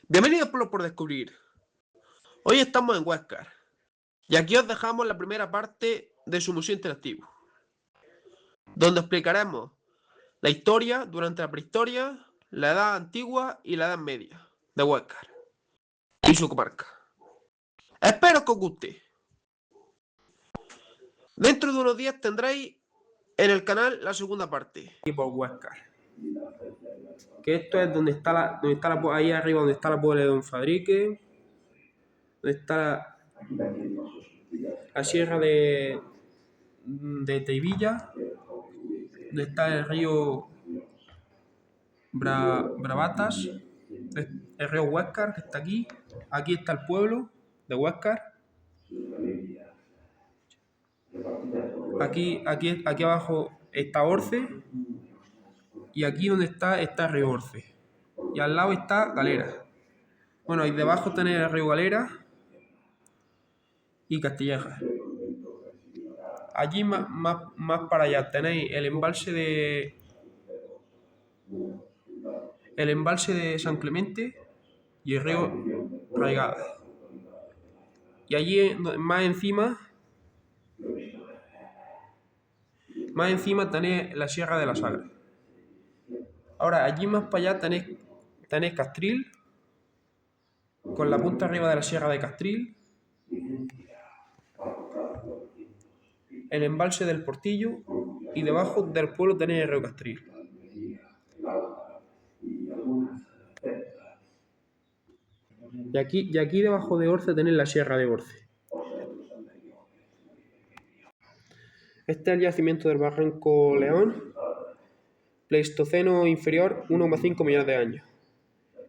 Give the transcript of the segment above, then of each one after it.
Bienvenidos por descubrir. Hoy estamos en Huáscar y aquí os dejamos la primera parte de su museo interactivo, donde explicaremos la historia durante la prehistoria, la Edad Antigua y la Edad Media de Huáscar y su comarca. Espero que os guste. Dentro de unos días tendréis en el canal la segunda parte. Y por Huáscar. Que esto es donde está ahí arriba donde está la puebla de Don Fadrique, donde está la sierra de Teivilla, donde está el río Bravatas, el río Huáscar, que está aquí. Aquí está el pueblo de Huáscar. Aquí abajo está Orce. Y aquí donde está el río Orce. Y al lado está Galera. Bueno, y debajo tenéis el río Galera y Castilleja. Allí más para allá tenéis el embalse de San Clemente y el río Raigada. Y allí más encima tenéis la Sierra de la Sagra. Ahora, allí más para allá tenéis Castril, con la punta arriba de la Sierra de Castril, el embalse del Portillo y debajo del pueblo tenéis el río Castril. Y aquí debajo de Orce tenéis la Sierra de Orce. Este es el yacimiento del Barranco León, Pleistoceno inferior, 1,5 millones de años.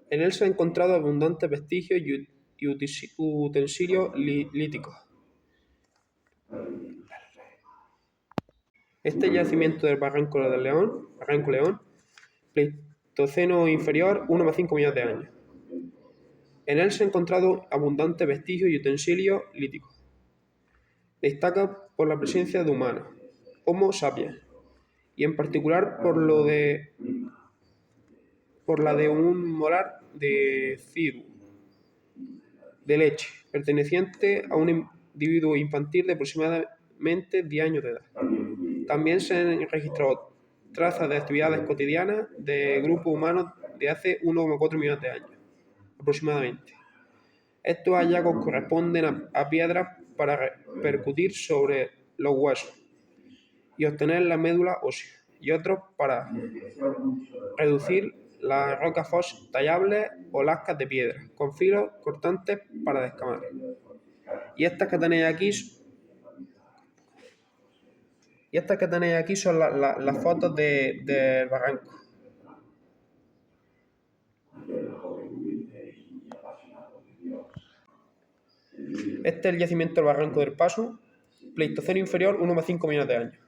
En él se han encontrado abundantes vestigios y utensilios líticos. Este yacimiento del Barranco León, Pleistoceno inferior, 1,5 millones de años. En él se han encontrado abundantes vestigios y utensilios líticos. Destaca por la presencia de humanos, Homo sapiens, y en particular por la de un molar de ciru, de leche, perteneciente a un individuo infantil de aproximadamente 10 años de edad. También se han registrado trazas de actividades cotidianas de grupos humanos de hace 1,4 millones de años, aproximadamente. Estos hallazgos corresponden a piedras para percutir sobre los huesos y obtener la médula ósea, y otros para reducir las rocas fósiles tallables o lascas de piedra, con filos cortantes para descamar. Y estas que tenéis aquí son las fotos del barranco. Este es el yacimiento del Barranco del Paso, Pleistoceno inferior, 1,5 millones de años.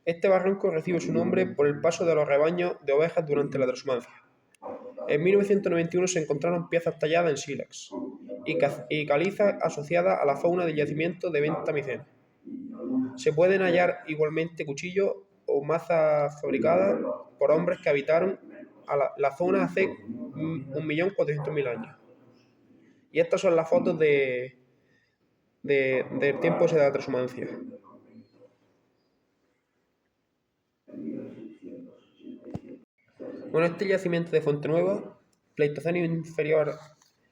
Este barranco recibe su nombre por el paso de los rebaños de ovejas durante la transhumancia. En 1991 se encontraron piezas talladas en sílex y calizas asociadas a la fauna del yacimiento de Venta Micena. Se pueden hallar igualmente cuchillos o mazas fabricadas por hombres que habitaron la zona hace 1.400.000 años. Y estas son las fotos del tiempo de la transhumancia. Bueno, este yacimiento de Fuente Nueva, Pleistoceno inferior,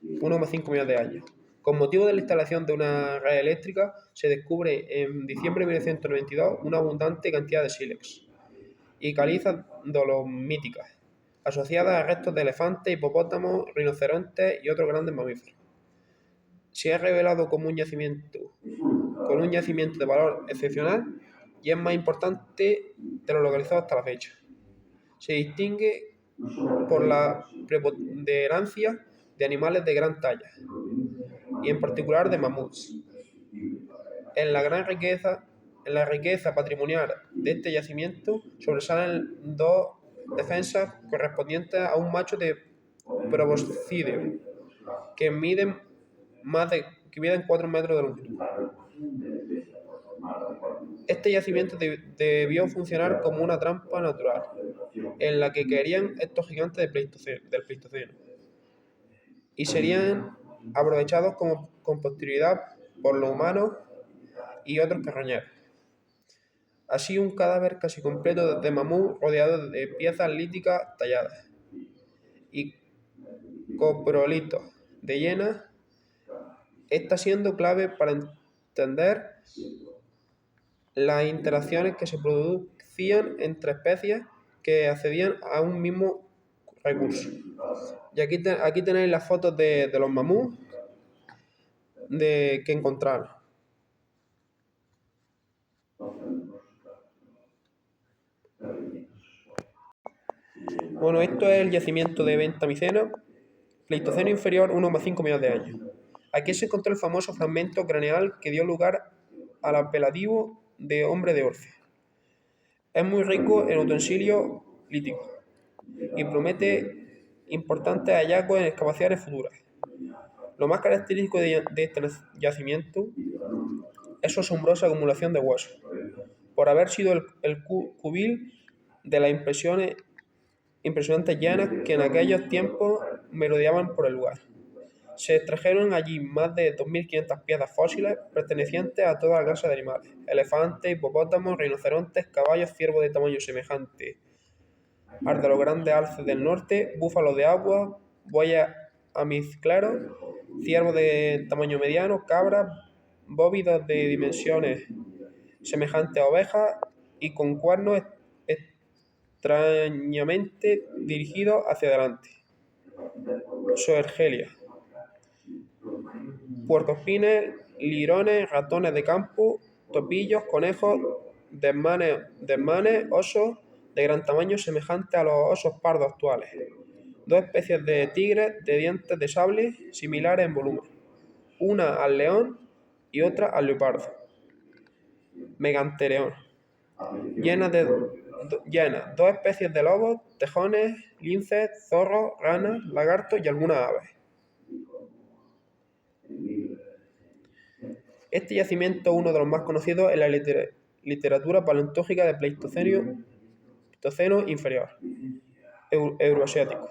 1,5 millones de años. Con motivo de la instalación de una red eléctrica, se descubre en diciembre de 1992 una abundante cantidad de sílex y calizas dolomíticas, asociadas a restos de elefantes, hipopótamos, rinocerontes y otros grandes mamíferos. Se ha revelado como un yacimiento de valor excepcional y es más importante de lo localizado hasta la fecha. Se distingue por la preponderancia de animales de gran talla, y en particular de mamuts. En la riqueza patrimonial de este yacimiento sobresalen dos defensas correspondientes a un macho de proboscideo que miden 4 metros de longitud. Este yacimiento debió funcionar como una trampa natural, en la que caerían estos gigantes del Pleistoceno. y serían aprovechados con posterioridad por los humanos y otros carroñeros. Así, un cadáver casi completo de mamut rodeado de piezas líticas talladas y coprolitos de hiena está siendo clave para entender las interacciones que se producían entre especies que accedían a un mismo recurso. Y aquí tenéis las fotos de los mamuts que encontraron. Bueno, esto es el yacimiento de Ventamicena, Pleistoceno inferior 1,5 millones de años. Aquí se encontró el famoso fragmento craneal que dio lugar al apelativo de hombre de Orce. Es muy rico en utensilios líticos y promete importantes hallazgos en excavaciones futuras. Lo más característico de este yacimiento es su asombrosa acumulación de huesos, por haber sido el cubil de las impresionantes hienas que en aquellos tiempos merodeaban por el lugar. Se extrajeron allí más de 2.500 piezas fósiles pertenecientes a toda clase de animales: elefantes, hipopótamos, rinocerontes, caballos, ciervos de tamaño semejante al de los grandes alces del norte, búfalos de agua, bueyes amizcleros, ciervos de tamaño mediano, cabras, bóvidos de dimensiones semejantes a ovejas y con cuernos extrañamente dirigidos hacia adelante. Soergelia. Puercoespines, lirones, ratones de campo, topillos, conejos, desmanes, osos de gran tamaño semejantes a los osos pardos actuales. Dos especies de tigres de dientes de sable similares en volumen, una al león y otra al leopardo. Megantereon. Llenas, dos especies de lobos, tejones, linces, zorros, ranas, lagartos y algunas aves. Este yacimiento es uno de los más conocidos en la literatura paleontológica de Pleistoceno inferior euroasiático,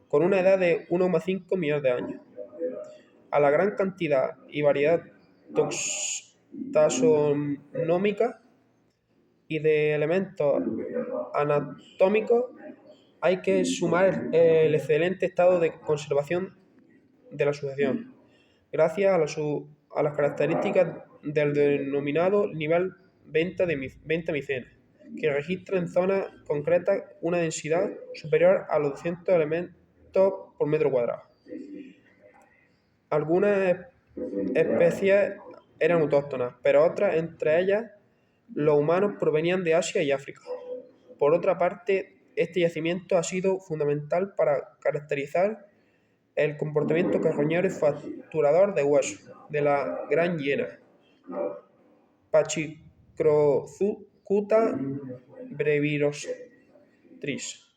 con una edad de 1,5 millones de años. A la gran cantidad y variedad taxonómica y de elementos anatómicos hay que sumar el excelente estado de conservación de la sucesión, gracias a las características del denominado nivel Ventamicena, que registra en zonas concretas una densidad superior a los 200 elementos por metro cuadrado. Algunas especies eran autóctonas, pero otras, entre ellas los humanos, provenían de Asia y África. Por otra parte, este yacimiento ha sido fundamental para caracterizar el comportamiento carroñero y fracturador de huesos de la gran hiena Pachycrocuta brevirostris.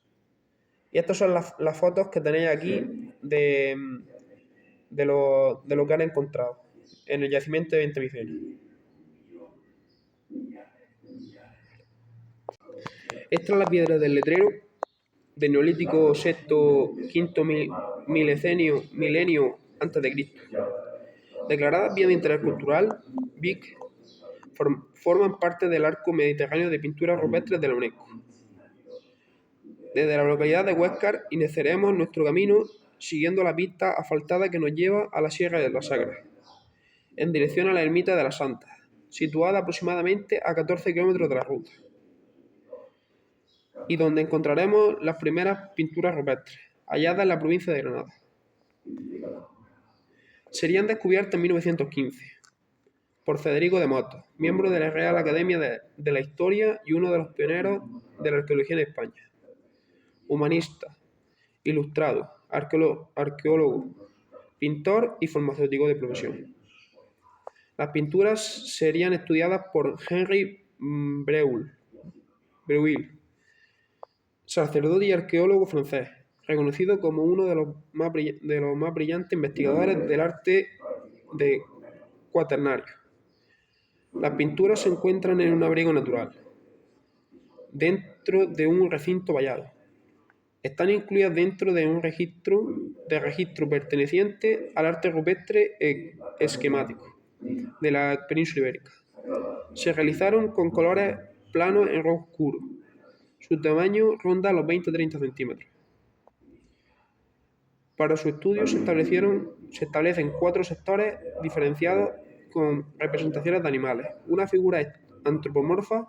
Y estas son las fotos que tenéis aquí de lo que han encontrado en el yacimiento de Ventamicena. Esta es la piedra del letrero del Neolítico VI-V milenio a.C. Declaradas bien de interés cultural, BIC forman parte del arco mediterráneo de pinturas rupestres de la UNESCO. Desde la localidad de Huéscar iniciaremos nuestro camino siguiendo la pista asfaltada que nos lleva a la Sierra de la Sagra, en dirección a la ermita de las Santas, situada aproximadamente a 14 kilómetros de la ruta, y donde encontraremos las primeras pinturas rupestres, halladas en la provincia de Granada. Serían descubiertas en 1915 por Federico de Motos, miembro de la Real Academia de la Historia y uno de los pioneros de la arqueología en España. Humanista, ilustrado, arqueólogo, pintor y farmacéutico de profesión. Las pinturas serían estudiadas por Henri Breuil, sacerdote y arqueólogo francés, reconocido como uno de los más brillantes investigadores del arte de cuaternario. Las pinturas se encuentran en un abrigo natural, dentro de un recinto vallado, Están incluidas dentro de un registro perteneciente al arte rupestre esquemático de la península ibérica. Se realizaron con colores planos en rojo oscuro. Su tamaño ronda los 20 o 30 centímetros. Para su estudio se establecen 4 sectores diferenciados con representaciones de animales, una figura antropomorfa,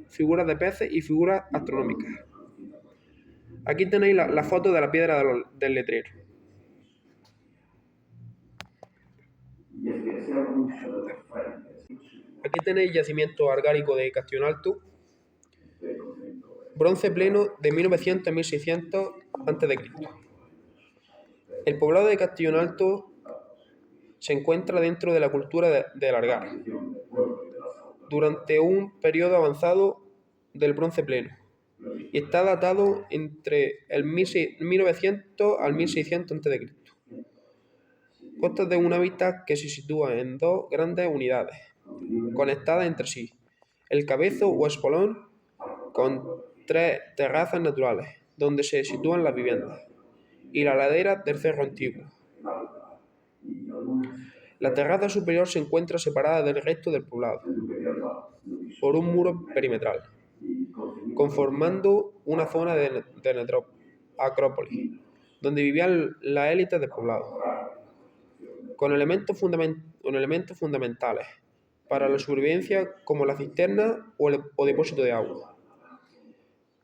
figuras de peces y figuras astronómicas. Aquí tenéis la foto de la piedra del letrero. Aquí tenéis el yacimiento argárico de Castillo Alto, bronce pleno de 1900 a 1600 a.C. El poblado de Castillo Alto se encuentra dentro de la cultura del Argar, durante un periodo avanzado del bronce pleno, y está datado entre el 1900 al 1600 a.C. Consta de un hábitat que se sitúa en 2 grandes unidades, conectadas entre sí: el cabezo o espolón, con 3 terrazas naturales, donde se sitúan las viviendas, y la ladera del cerro antiguo. La terraza superior se encuentra separada del resto del poblado por un muro perimetral, conformando una zona de acrópolis, donde vivían las élites del poblado, con elementos fundamentales para la supervivencia como la cisterna o depósito de agua.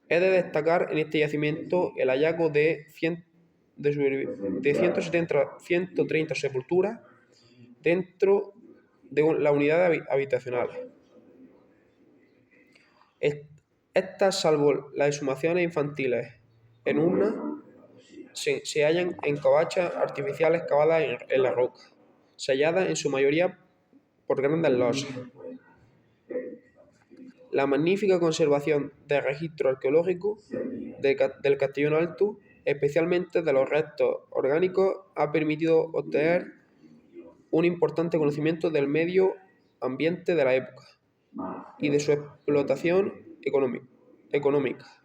Es de destacar en este yacimiento el hallazgo de 130 sepulturas dentro de la unidad habitacional. Estas, salvo las exhumaciones infantiles en urnas, se hallan en covachas artificiales cavadas en la roca, selladas en su mayoría por grandes losas. La magnífica conservación del registro arqueológico del Castillo Alto, especialmente de los restos orgánicos, ha permitido obtener un importante conocimiento del medio ambiente de la época y de su explotación económica,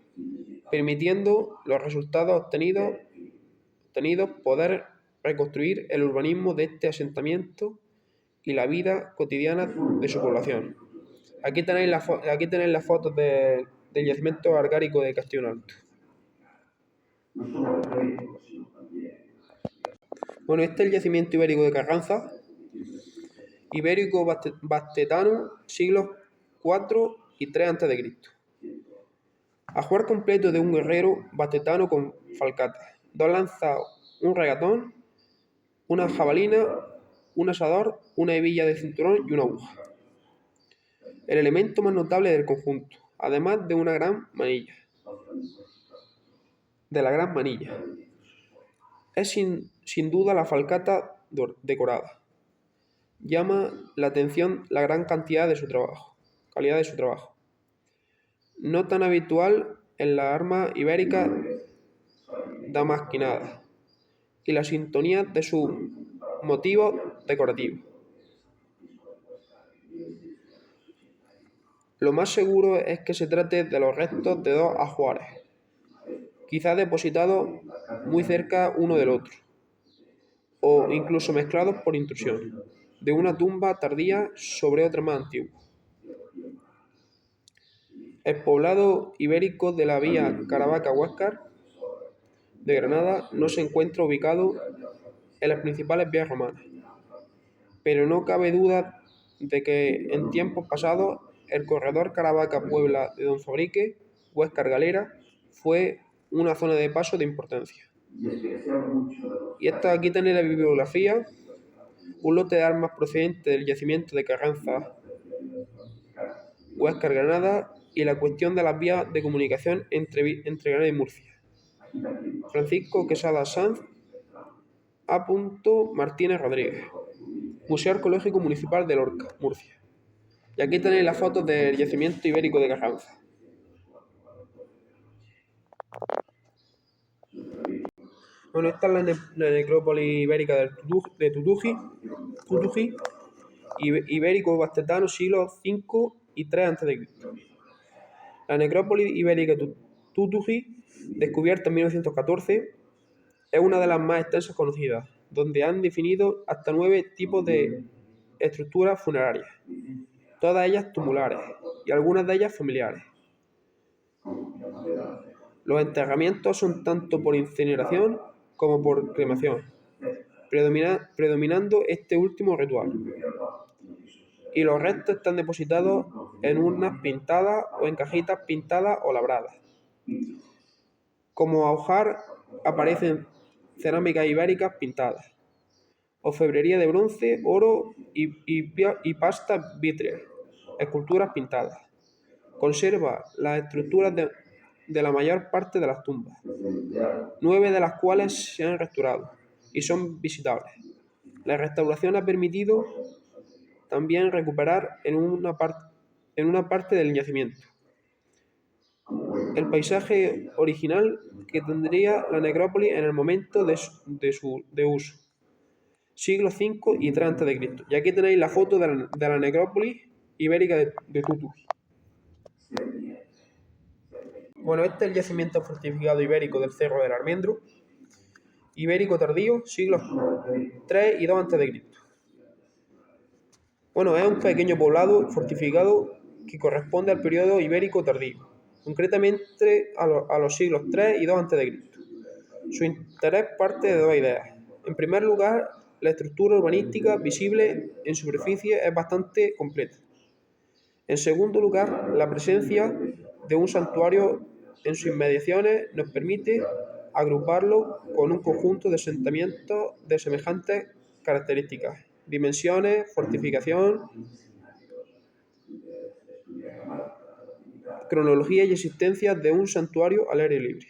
permitiendo los resultados obtenidos poder reconstruir el urbanismo de este asentamiento y la vida cotidiana de su población. Aquí tenéis las fotos del yacimiento argárico de Castillo Alto. Bueno, este es el yacimiento ibérico de Carranza, ibérico bastetano, siglos IV y III a.C. Ajuar completo de un guerrero bastetano con falcata, 2 lanzas, un regatón, una jabalina, un asador, una hebilla de cinturón y una aguja. El elemento más notable del conjunto, además de la gran manilla. Es sin duda la falcata decorada. Llama la atención la gran calidad de su trabajo, no tan habitual en las armas ibéricas damasquinadas, y la sintonía de sus motivos decorativos. Lo más seguro es que se trate de los restos de 2 ajuares, quizás depositados muy cerca uno del otro, o incluso mezclados por intrusión, de una tumba tardía sobre otra más antigua. El poblado ibérico de la vía Caravaca-Huáscar de Granada no se encuentra ubicado en las principales vías romanas, pero no cabe duda de que en tiempos pasados el corredor Caravaca-Puebla de Don Fabrique, Huéscar-Galera, fue una zona de paso de importancia. Y aquí tenéis la bibliografía, un lote de armas procedente del yacimiento de Carranza, Huéscar, Granada, y la cuestión de las vías de comunicación entre Granada y Murcia. Francisco Quesada Sanz, A. Martínez Rodríguez, Museo Arqueológico Municipal de Lorca, Murcia. Y aquí tenéis las fotos del yacimiento ibérico de Carranza. Bueno, esta es la necrópolis ibérica de Tutuji, ibérico bastetano, siglos V y III a.C. La necrópolis ibérica Tutuji, descubierta en 1914, es una de las más extensas conocidas, donde han definido hasta 9 tipos de estructuras funerarias, todas ellas tumulares y algunas de ellas familiares. Los enterramientos son tanto por incineración como por cremación, predominando este último ritual. Y los restos están depositados en urnas pintadas o en cajitas pintadas o labradas. Como ajuar aparecen cerámicas ibéricas pintadas, orfebrería de bronce, oro y pasta vítrea, esculturas pintadas. Conserva las estructuras de la mayor parte de las tumbas, 9 de las cuales se han restaurado y son visitables. La restauración ha permitido también recuperar en una parte del yacimiento el paisaje original que tendría la necrópolis en el momento de uso, siglo V y 3 a.C. Y aquí tenéis la foto de la necrópolis ibérica de Tutuji. Bueno, este es el yacimiento fortificado ibérico del Cerro del Almendro, ibérico tardío, siglos 3 y 2 a.C. Bueno, es un pequeño poblado fortificado que corresponde al periodo ibérico tardío, concretamente a los siglos 3 y 2 a.C. Su interés parte de dos ideas. En primer lugar, la estructura urbanística visible en superficie es bastante completa. En segundo lugar, la presencia de un santuario en sus inmediaciones nos permite agruparlo con un conjunto de asentamientos de semejantes características, dimensiones, fortificación, cronología y existencia de un santuario al aire libre,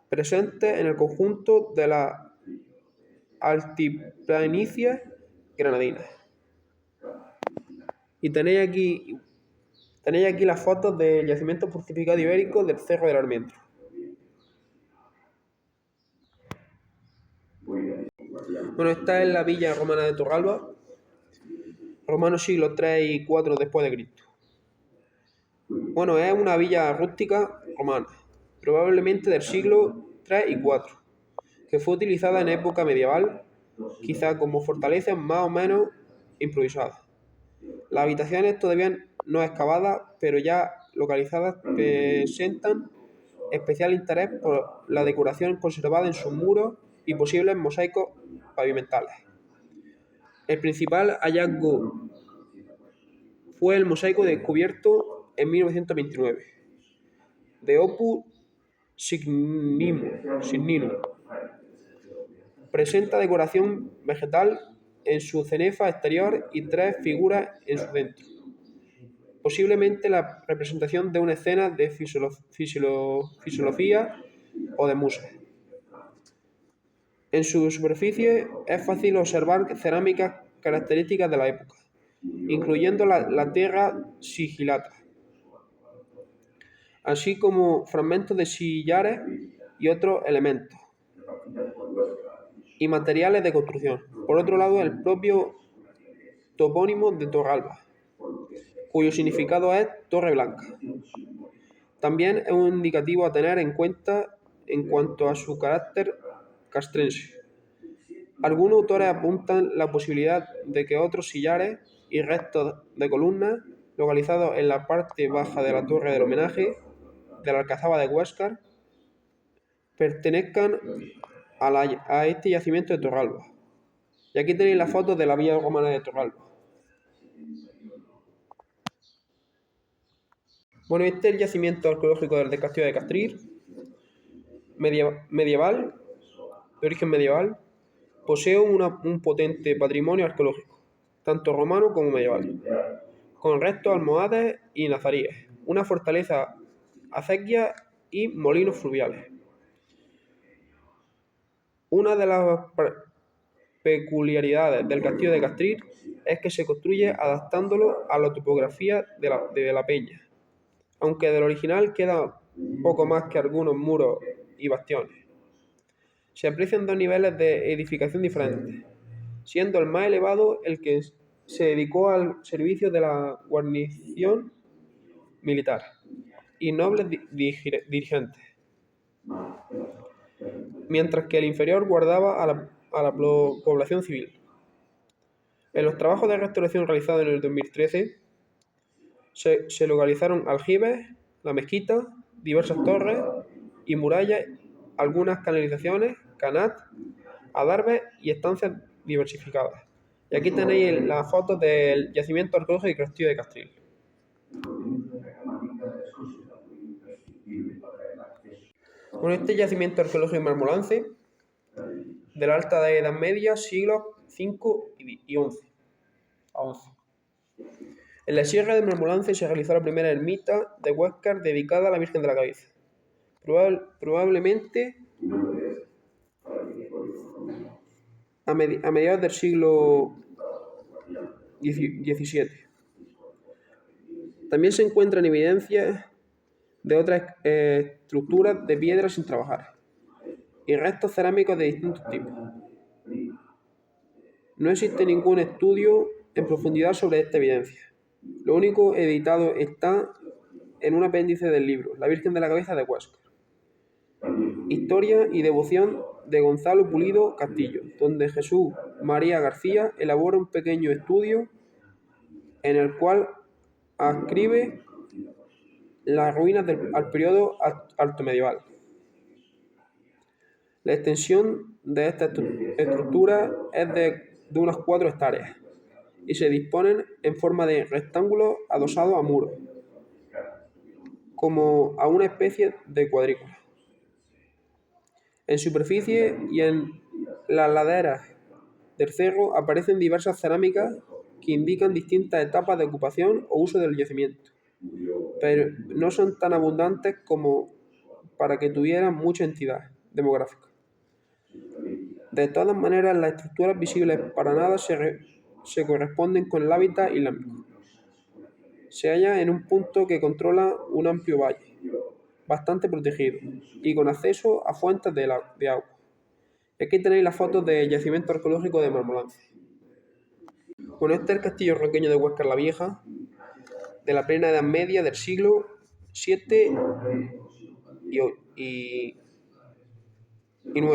presente en el conjunto de la altiplanicie granadina. Y tenéis aquí las fotos del yacimiento fortificado ibérico del Cerro del Almendro. Bueno, esta es la villa romana de Torralba, romano siglo 3 y 4 después de Cristo. Bueno, es una villa rústica romana, probablemente del siglo 3 y 4, que fue utilizada en época medieval, quizá como fortaleza más o menos improvisada. Las habitaciones todavía no excavadas, pero ya localizadas, presentan especial interés por la decoración conservada en sus muros y posibles mosaicos pavimentales. El principal hallazgo fue el mosaico descubierto en 1929, de Opus Signinum. Presenta decoración vegetal en su cenefa exterior y 3 figuras en su centro, posiblemente la representación de una escena de fisiología o de musa. En su superficie es fácil observar cerámicas características de la época, incluyendo la tierra sigilata, así como fragmentos de sillares y otros elementos y materiales de construcción. Por otro lado, el propio topónimo de Torralba, cuyo significado es Torre Blanca, también es un indicativo a tener en cuenta en cuanto a su carácter castrense. Algunos autores apuntan la posibilidad de que otros sillares y restos de columnas localizados en la parte baja de la torre del homenaje de la Alcazaba de Huéscar pertenezcan a este yacimiento de Torralba. Y aquí tenéis las fotos de la villa romana de Torralba. Bueno, este es el yacimiento arqueológico del Castillo de Castrir, medieval, de origen medieval. Posee un potente patrimonio arqueológico, tanto romano como medieval, con restos almohades y nazaríes, una fortaleza acequia y molinos fluviales. Una de las peculiaridades del castillo de Castrir es que se construye adaptándolo a la topografía de la peña, aunque del original queda poco más que algunos muros y bastiones. Se aprecian dos niveles de edificación diferentes, siendo el más elevado el que se dedicó al servicio de la guarnición militar, y nobles dirigentes, mientras que el inferior guardaba a la población civil. En los trabajos de restauración realizados en el 2013 se localizaron aljibes, la mezquita, diversas torres y murallas, algunas canalizaciones, canat, adarves y estancias diversificadas. Y aquí tenéis las fotos del yacimiento arqueológico de Castillo de Castril. Bueno, este yacimiento arqueológico de Marmolance, de la Alta Edad Media, siglos V y XI. En la Sierra de Marmolance se realizó la primera ermita de Huéscar dedicada a la Virgen de la Cabeza. Probablemente a mediados del siglo XVII. También se encuentran evidencias de otras estructuras de piedra sin trabajar y restos cerámicos de distintos tipos. No existe ningún estudio en profundidad sobre esta evidencia. Lo único editado está en un apéndice del libro La Virgen de la Cabeza de Huéscar. Historia y devoción de Gonzalo Pulido Castillo, donde Jesús María García elabora un pequeño estudio en el cual adscribe las ruinas al periodo altomedieval. La extensión de esta estructura es de unas 4 hectáreas y se disponen en forma de rectángulos adosados a muros, como a una especie de cuadrícula. En superficie y en las laderas del cerro aparecen diversas cerámicas que indican distintas etapas de ocupación o uso del yacimiento, pero no son tan abundantes como para que tuvieran mucha entidad demográfica. De todas maneras, las estructuras visibles para nada se corresponden con el hábitat islámico. Se halla en un punto que controla un amplio valle, bastante protegido, y con acceso a fuentes de agua. Aquí tenéis las fotos del yacimiento arqueológico de Marmolance. Bueno, este es el castillo roqueño de Huéscar la Vieja, de la plena Edad Media del siglo VII y IX.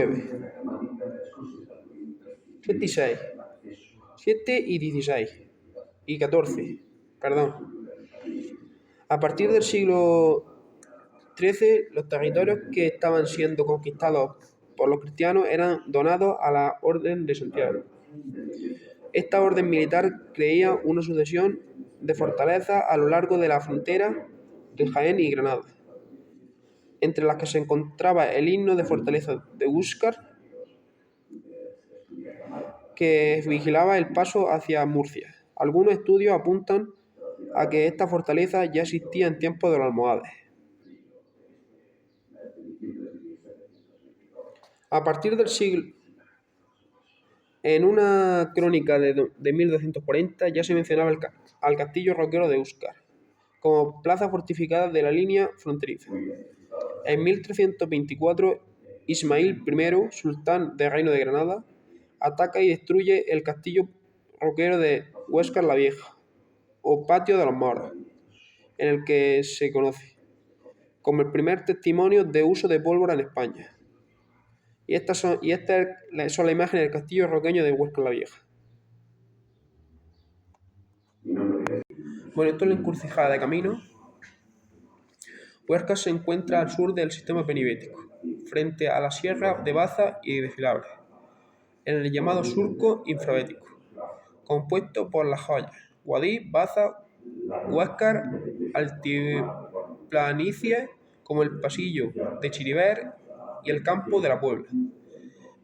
7 y 6. 7 y 16. Y 14. Perdón. A partir del siglo XIII, los territorios que estaban siendo conquistados por los cristianos eran donados a la Orden de Santiago. Esta orden militar creía una sucesión de fortalezas a lo largo de la frontera de Jaén y Granada, entre las que se encontraba el himno de fortaleza de Huáscar, que vigilaba el paso hacia Murcia. Algunos estudios apuntan a que esta fortaleza ya existía en tiempos de los almohades. A partir del siglo... En una crónica de 1240 ya se mencionaba al castillo roquero de Huáscar como plaza fortificada de la línea fronteriza. En 1324, Ismail I, sultán del Reino de Granada, ataca y destruye el castillo roquero de Huéscar la Vieja, o Patio de los Moros, en el que se conoce como el primer testimonio de uso de pólvora en España. Y estas son las imágenes del castillo roqueño de Huéscar la Vieja. Bueno, esto es la encrucijada de camino. Huéscar se encuentra al sur del sistema penibético, frente a la sierra de Baza y de Filabre, en el llamado surco infrabético, compuesto por las joyas Guadix, Baza, Huéscar, altiplanicies como el Pasillo de Chirivert y el Campo de la Puebla,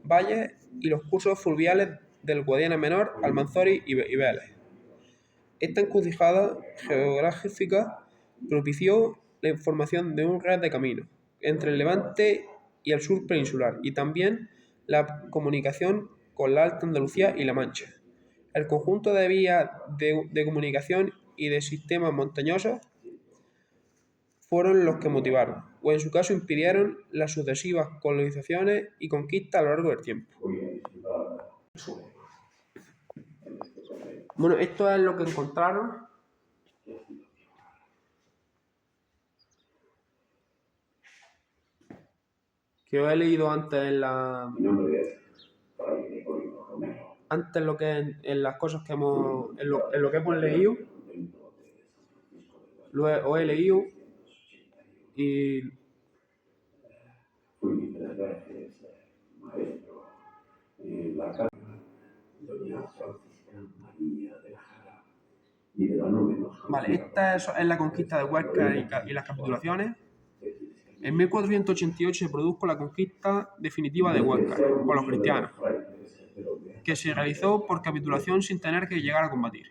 valles y los cursos fluviales del Guadiana Menor, Almanzori y Vélez. Esta encrucijada geográfica propició la formación de un red de caminos entre el Levante y el sur peninsular, y también la comunicación con la Alta Andalucía y La Mancha. El conjunto de vías de comunicación y de sistemas montañosos fueron los que motivaron, o en su caso impidieron, las sucesivas colonizaciones y conquistas a lo largo del tiempo. Bueno, esto es lo que encontraron. que os he leído antes antes lo que en las cosas que hemos en lo que hemos leído, os he leído y vale, esta es la conquista de Huesca y las capitulaciones. En 1488 se produjo la conquista definitiva de Huesca por los cristianos, que se realizó por capitulación sin tener que llegar a combatir.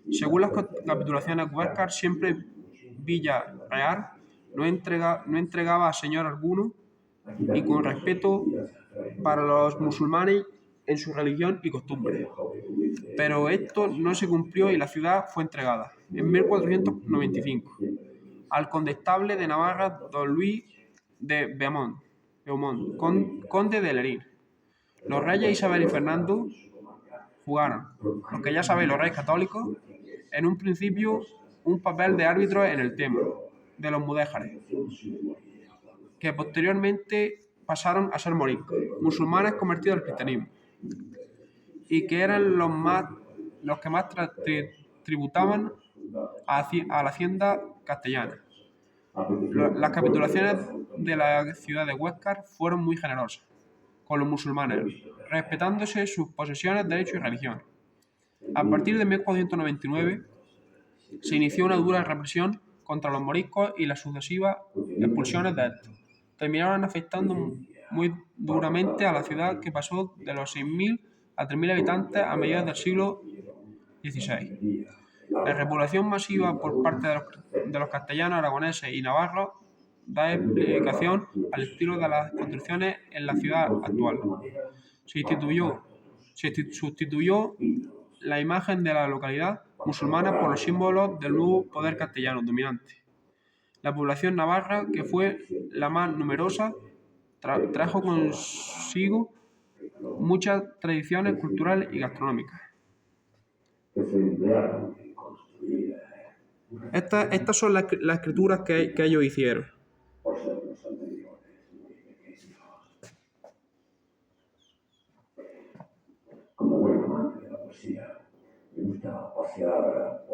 Según las capitulaciones, Huesca, siempre Villarreal, no entregaba a señor alguno y con respeto para los musulmanes en su religión y costumbres. Pero esto no se cumplió y la ciudad fue entregada en 1495 al condestable de Navarra don Luis de Beaumont, conde de Lerín. Los reyes Isabel y Fernando jugaron, los que ya sabéis, los reyes católicos, en un principio un papel de árbitro en el tema de los mudéjares, que posteriormente pasaron a ser moriscos, musulmanes convertidos al cristianismo, y que eran los que más tributaban a la hacienda castellana. Las capitulaciones de la ciudad de Huéscar fueron muy generosas con los musulmanes, respetándose sus posesiones, derechos y religión. A partir de 1499 se inició una dura represión contra los moriscos y las sucesivas expulsiones de estos terminaron afectando muy duramente a la ciudad, que pasó de los 6.000 a 3.000 habitantes a mediados del siglo XVI. La repoblación masiva por parte de los castellanos, aragoneses y navarros da explicación al estilo de las construcciones en la ciudad actual. Se sustituyó la imagen de la localidad musulmana por los símbolos del nuevo poder castellano dominante. La población navarra, que fue la más numerosa, trajo consigo muchas tradiciones culturales y gastronómicas. Estas son las escrituras que ellos hicieron. Como buen amante de la poesía, me gusta pasear